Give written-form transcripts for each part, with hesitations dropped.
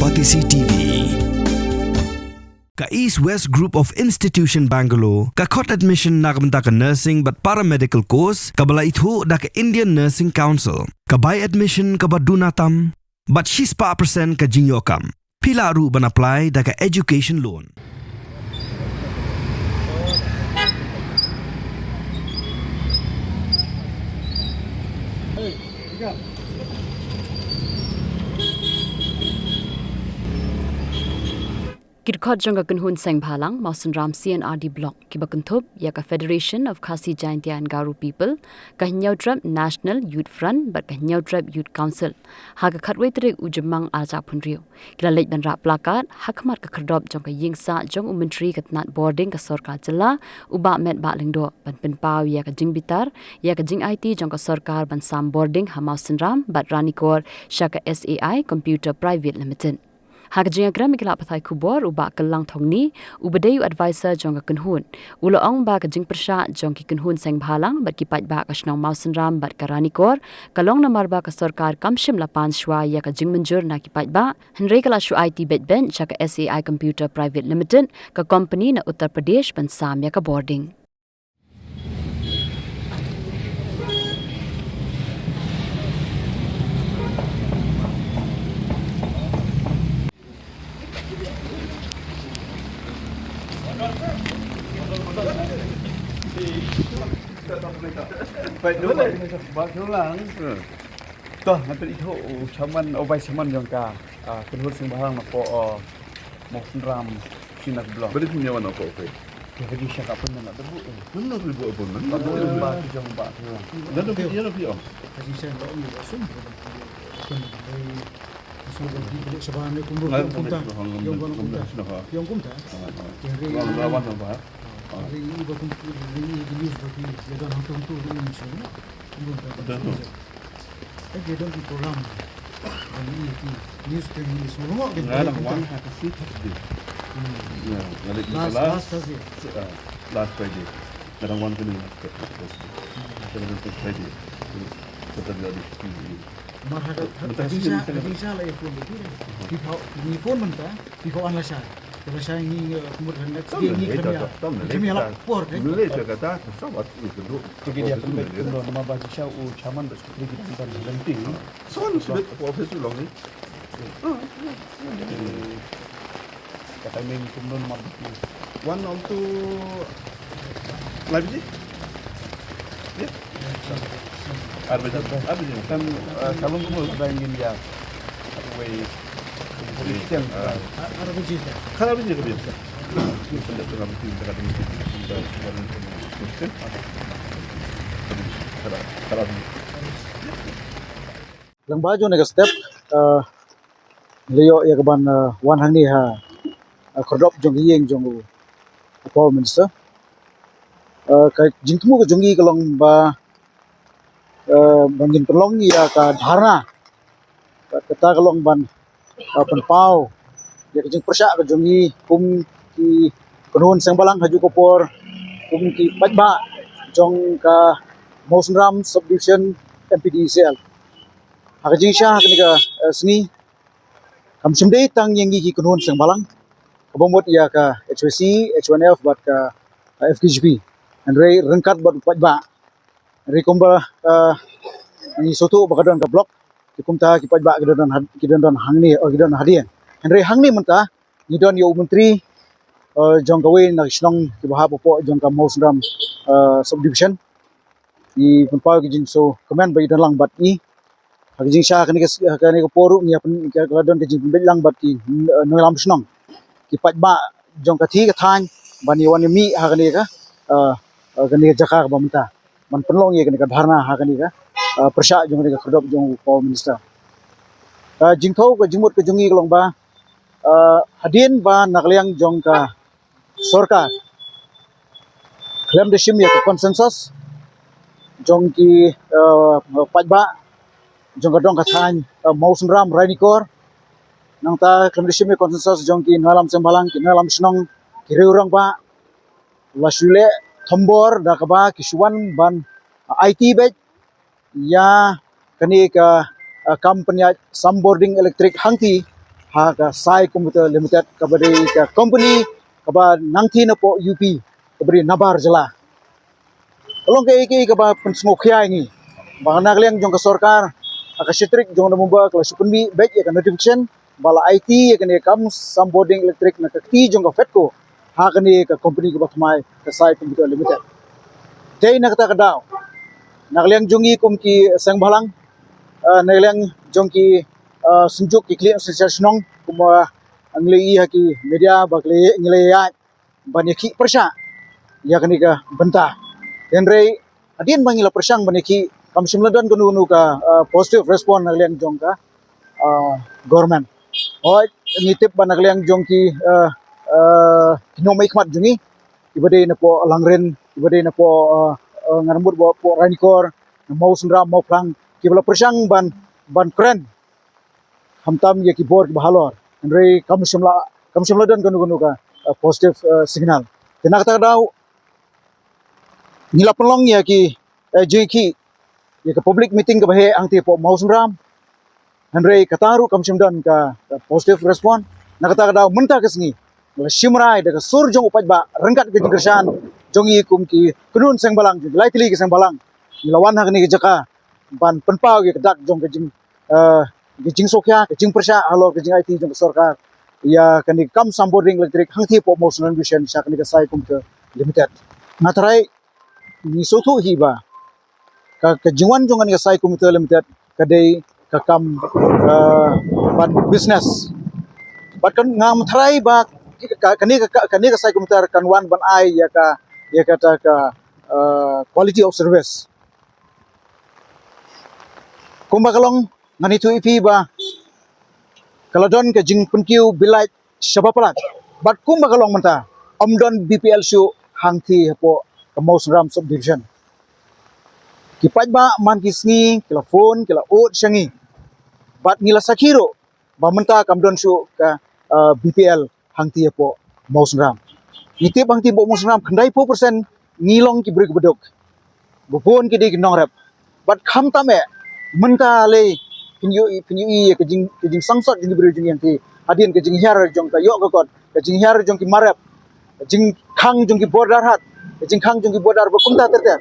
Pati CTV. Ka East West Group of Institution Bangalore, ka court admission na kamta ka nursing but paramedical course, ka bala itu da ka Indian Nursing Council, ka buy admission ka badunatam, but she's pa percent ka jinyokam. Pila ru ban apply da ka education loan. Kirkhot jangga kunhun seng bhalang Mausan Ram CNRD block kibakunthub ya ka Federation of Khasi Jaintia and Garo people ka Hinyautrap National Youth Front but ka Hinyautrap Youth Council ha ka khatwei tre ujamang aja phunriu kila lej ban ra Plakad Hakhmat ka khrdop jong ka Ïing sa jong Umyntri ka tnat Bording ka Sorkar jala uba met ba lengdo ban pen paw ya ka jing bitar ya ka jing Aiti jong ka Sorkar ban sam Bording ha Mausan Ram but Ranikor Shaka SAI Computer Private Limited. Hakjinga gram ikla pathai kubor uba kelang thongni ubadeyu advisor jong ka kunhun ulo ong ba ka jing persha jong ki kunhun seng bhalang bat ki pat ba ka snong Mausan Ram bat karani kor kalong namar ba ka Sorkar kamshim lapan shwa ya ka jing manjur na ki pat ba henry kala shu IT bet ben cha ka SAI Computer Private Limited ka company na Uttar Pradesh ban sam ya ka Bording. Vậy đúng rồi, bác đúng là toh nanti itu caman obai caman yang ka kedua sing bahang apa Mausan Ram sinak blok. Beri punya mana kok okey. Ya jadi siapa pun nak debu. Benar tu buat pun. Bak jong bak. Dan tu dia lebih om. Kasi saya tak umi asum. Sudah di sebahan ni kumpul kumta. Yang kumta. Yang lawan apa? Hari ini berkumpul ini di news bagi dia dah nonton tu ini semua. Kumta. Dia dah di program. Ini news ini semua dia. Ada one hat seat tu. Ya, last Friday. Ada one kena. Kita Friday. Kita jadi. Marhadat bisa lah ya phone itu. Di phone mentah, di phone lah saya. Kalau saya ini kemudian next day ini kami alap por kan. Malaysia kata pesawat itu dulu. Pergi dia sampai kalau nama baju saya caman dah pergi kita tempat berhenti. Soal sudah profesor long ni. Kata main kemudian nama baju. One on two. Live sih? Ya. Ada Kan kalau kamu sudah ingin dia way politician ada begini. Kalau begini biasa. Kita tengah mesti kita kata mesti kita mesti kalau Lang baju ni step Leo ya kaban wan hang ni ha khordop jong Ïing jong Power Minister ka jingtmu ka jongi kalong ba bangin pelong ya ka dharna kata kalong ban penpau ya ka jing persya ka jongi kum ki kunhun sang balang haju kopor kum ki pajba jong ka Mausan Ram subdivision MPDCL ha jing sha ka ni ka sni kam simdei tang yang ki kunhun sang balang kabomot ya ka HWC H1F bat ka FKGP andre rengkat bat pajba Rekomba ni soto bakadon ka blok kikumta ki pajba kidon hangni kidon hadian henry hangni menta ni don yo Umyntri jong kawe na snong ki bahap po jong ka Mausan Ram subdivision ni penpau ki jing so komen ba idon lang bat ni hagi jing sha kani ko poru ni apun ka kadon ki jing lang bat ki nolam snong ki pajba jong ka thi ka than bani wan mi ha kani ka kani jaka ba menta man penlong ye kani ka dharna ha kani ka persya jong ka khrdop jong Power Minister jingthau ka jingmut ka jongi kalong ba hadin ba nakliang jong ka Sorkar klaim de shim ye ka consensus jong ki pajba jong ka dong ka than Mausan Ram Ranikor nang ta klaim de shim ye consensus jong ki nalam sembalang ki nalam snong ki reurang ba wasule Thombor da ka ba kisuan ban IT bet ya kani ka company sam Bording electric hangti ha ka Sai Computer Limited ka bari ka company ka ba nangthi na po UP ka bari nabar jala along kay ka ba pensmokhya ni ba nagliang jong ka Sorkar ka sitrik jong na mumba ka supunbi back ya ka notification bala Aiti ya ka ni kam sam Bording electric na ka ti jong ka Fetco ha ka ni ka company ka ba thmai ka Sai Computer Limited day na kata ka daw nagliang jongi kum ki sang balang nagliang jong ki sunjuk ki clear sensationong kuma angli haki media bakle ngile ya baniki persya ya kani ka benta denre adin bangila persang baniki kam simladan kunu ka positive response nagliang jong ka government oi nitip ban nagliang jong ki kinomay khmat jungi ibade na po langren ibade na po ngarambut po ranikor mau sundram mau plang kibla persang ban kren hamtam ya keyboard bahalor andre kam simla dan gunu ka positive signal kena kata daw nila pelong ya ki jeki ya ka public meeting ka bahe ang ti po mausram andre kataru kam simdan ka positive response nakata daw menta kasngi la simrai daga surjong upaj ba rengkat ke jingkersan jongi kum ki kunun sang balang laitili ke sang balang nilawan hakni ke jaka ban penpau ya kedak jong ke jing gijing sokya gijing persya alo gijing IT jong Sorkar ya kani kam sam Bording electric hangthi po motion vision sya kani ka Sai Computer Limited ngatrai ni sotu hiba ka jingwan jong kani ka Sai Computer Limited kadai ka kam ban business bat kan ngam thrai ba kani ka Sai Computer kan wan ban ai ya kata ka quality of service kumbakalong nganitu ipi ba kaladon ka jing punkiu bilai shabapalat bat kum bakalong menta omdon BPL shu hangti po kamus ram subdivision kipat ba man kisngi kila phone kila ot shangi bat ngila sakiro ba menta kamdon shu ka BPL hangti po maus ram itip hangti po maus ram khandai po persen ngilong ki brik bedok bupon ki dik nong rep bat kham tame menta le pinyu ke jing sangsot jing beri jing yang ti adin ke jing hiar jong ka yok kot ke jing hiar jong ki marap jing khang jong ki border hat jing khang jong ki border ba kumta ter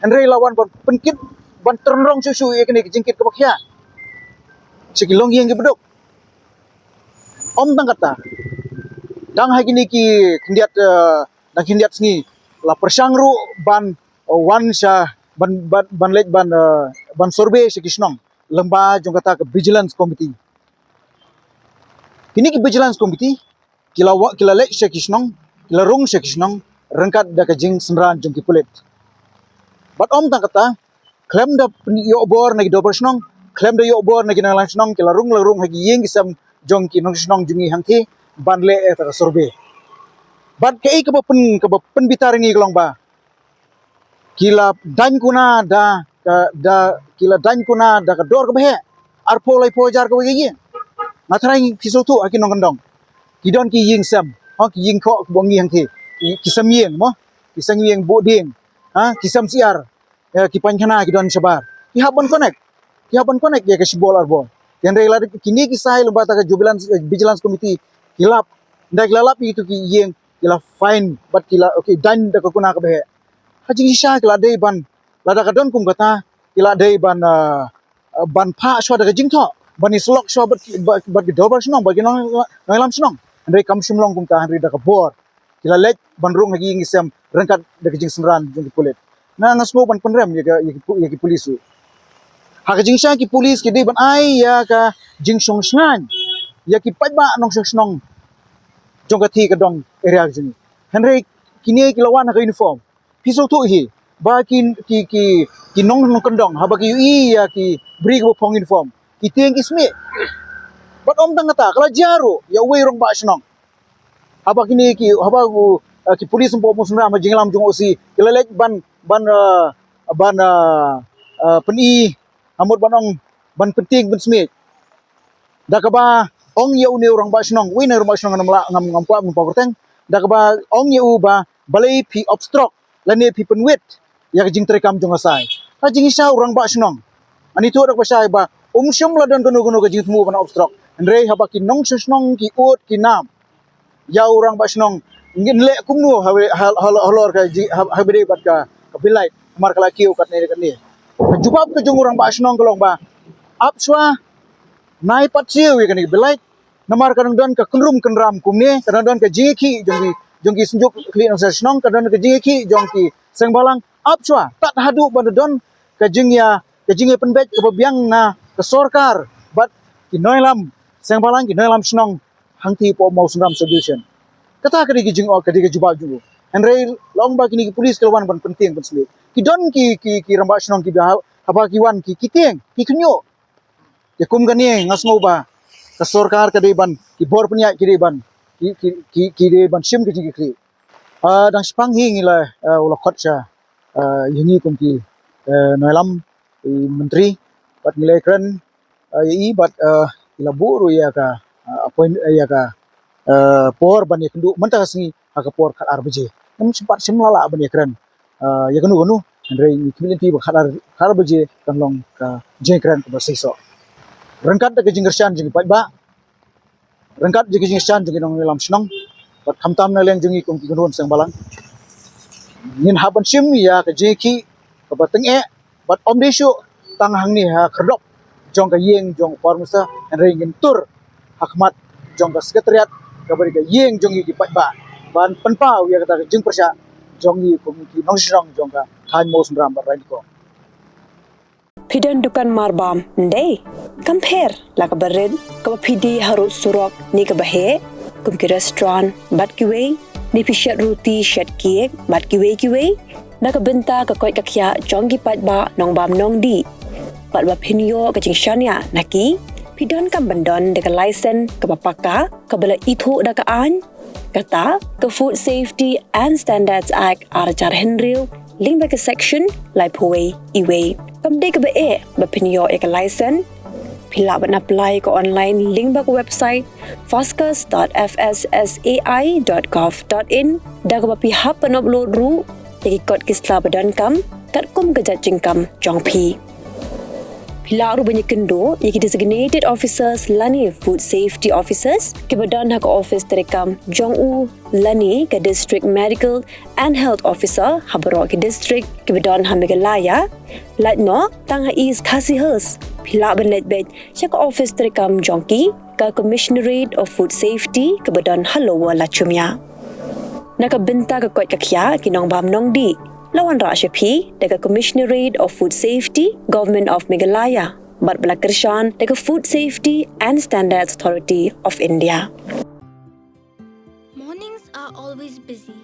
henry lawan ban penkit ban ternrong susu ye kene jing kit ke bakya sikilong yang ki bedok om tang kata dang ha kini ki kindiat dang kindiat sngi la persangru ban wan sha ban let ban survey sikisnong lemba jong kata ke vigilance committee kini ki vigilance committee kila lek sekisnong kila rung sekisnong rengkat da ke jing senran jong ki pulit bat om tang kata klaim da yo bor nagi dobor snong klaim da yo bor nagi nang snong kila rung hagi yeng kisam jong ki nong snong jungi hangti ban le eta survey bat ke ke pen bitar ngi klong ba kila dan kuna da kila dan kuna da ka dor ka bahe arpo lai po jar ka wegi matrai piso tu akin nong kandong kidon ki ying sam ki ying kho bongi hang thi kisam yeng mo kisam yeng Bording kisam siar ki pankhana kidon sabar ki haban connect ya ka sibol arbo yang rela kini kisai lomba ta ka vigilance committee kilap ndak lalap itu ki yeng kila fine bat kila okay dan da ka kuna ka bahe haji sha kila dei ban lada ka don kum kata kila dei ban pha shwa da jing tho ban islok shwa bat ki dobar snong bagi nong lam snong andai kam simlong kum ta handri da ka bor kila lek ban rung hagi ngisem rengkat da jing senran jing kulit na ngasmo ban penrem ya ki polisu ha ka jing sha ki polis ki dei ban ai ya ka jing song snan ya ki pat ba nong snong jong ka thi ka dong area jing handri kini kilawan ka uniform piso tu hi ba ki nong kendong ha ba ki ui ya ki beri ko pong uniform ki tieng ismi bat om tang kata kala jaru ya we rong ba snong ha ba kini ki ha ba ku ki polis po mo sunra ma jinglam jong osi kila lek ban peni amot banong ban penting ben smi da ka ba ong ye une orang ba snong we na rong ba snong ngam pa mo pagorteng da ka ba ong ye u ba balai pi obstruct lane pi penwit ya jing terekam jong asai ha jing isa orang ba snong ani tu dak pasai ba umsyum la don gono ka jing temu ban obstruct Andre haba ki nong snong ki ut ki nam. Ya orang ba snong ngin le kumnu halor ka habire bat ka bilai mar kala kiu kat ne kan ni. Jubab ke jung orang ba snong kolong ba. Apswa nai pat siu kan ni bilai. Namar kadang don ka kunrum kenram kumne kadang don ka jiki jongki sunjuk kli nang snong kadang ka jiki jongki sengbalang apswa tak hadu ban don ka jingya penbet ke biang na ke Sorkar bat ki noilam sengbalang ki noilam snong hangti po mau sunram solution kata ka di jing o ka di jubab ju and rail long ba kini polis kelwan ban penting ban sli ki don ki ramba snong ki haba ki wan ki tieng ki kunyo ya kum gani ngasmo ba ke Sorkar ka di ban ki bor punya ki di ban ki di ban sim ki ki kli dang spang hing ila ulo khotcha yingi kum ki noilam Umyntri bat nilai keren bat ila buru ya ka appoint ya ka por ban yakendu mentah singi ka por khat arbje nam sempat simlala ban yakren ya ganu andre ni community ba khat arbje kanglong ka jengkren ka basiso rengkat ke jinggersan jing pat ba rengkat je jinggersan jing nong lam snong bat khamtam na leng jingi kum ki gunun sang balang nin haban sim ya ka jeki ka bateng bat om desu tang hang ni ha kherdop jong ka Ïing jong formusa and ringin tur Hakhmat jong ka sekretariat ka bari ka Ïing jong ki pat ba ban penpau ya kata jing persya jong ni komiti nong srong jong ka than mo sundram ba rain ko Pidan dukan marbam ndai compare la ka barid ka pidi harut surok ni ka bahe kum ki restaurant bat ki wei ni pishat roti shat cake bat ki wei na ka benta ka koi ka khya jong ki pat ba nong bam nong di pat ba pinyo ka jing shania naki pidan kam bandon de ka license ka papaka ka bala ithu da ka an kata ka Food Safety and Standards Act arjar henril link ba ka section lai phuwei iwei kam de ka ba ba pinyo ka license pila ban apply ko online link ba ko website foscas.fssai.gov.in da ka pi hap pan upload ru ikot kisla badan kam kat kum gajat jingkam jong pi pila ru banyak kendo iki designated officers lani food safety officers ke badan hak office terekam jong u lani ke district medical and health officer habro ke district ke badan hamigalaya latno tang ha is khasihers pila ban letbet chak office terekam jongki ka commissionerate of food safety ke badan halowa lachumya nakabenta ka kot kakya kinong bam nong di lawan ra shapi daga commissionerate of food safety government of Meghalaya bat balakershan daga food safety and standards authority of India. Mornings are always busy.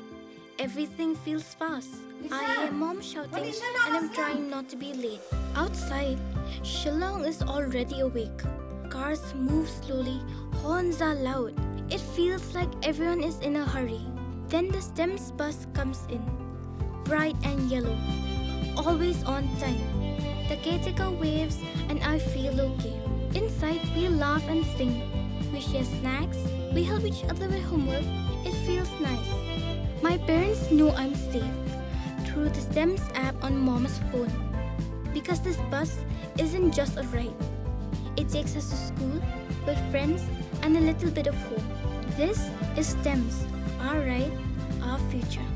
Everything feels fast. I hear mom shouting and I'm trying not to be late. Outside, Shillong is already awake. Cars move slowly, horns are loud. It feels like everyone is in a hurry. Then the STEMS bus comes in, bright and yellow, always on time. The caretaker waves and I feel okay. Inside we laugh and sing. We share snacks, we help each other with homework. It feels nice. My parents know I'm safe through the STEMS app on mom's phone. Because this bus isn't just a ride. It takes us to school with friends and a little bit of hope. This is STEMS. Our right, our future.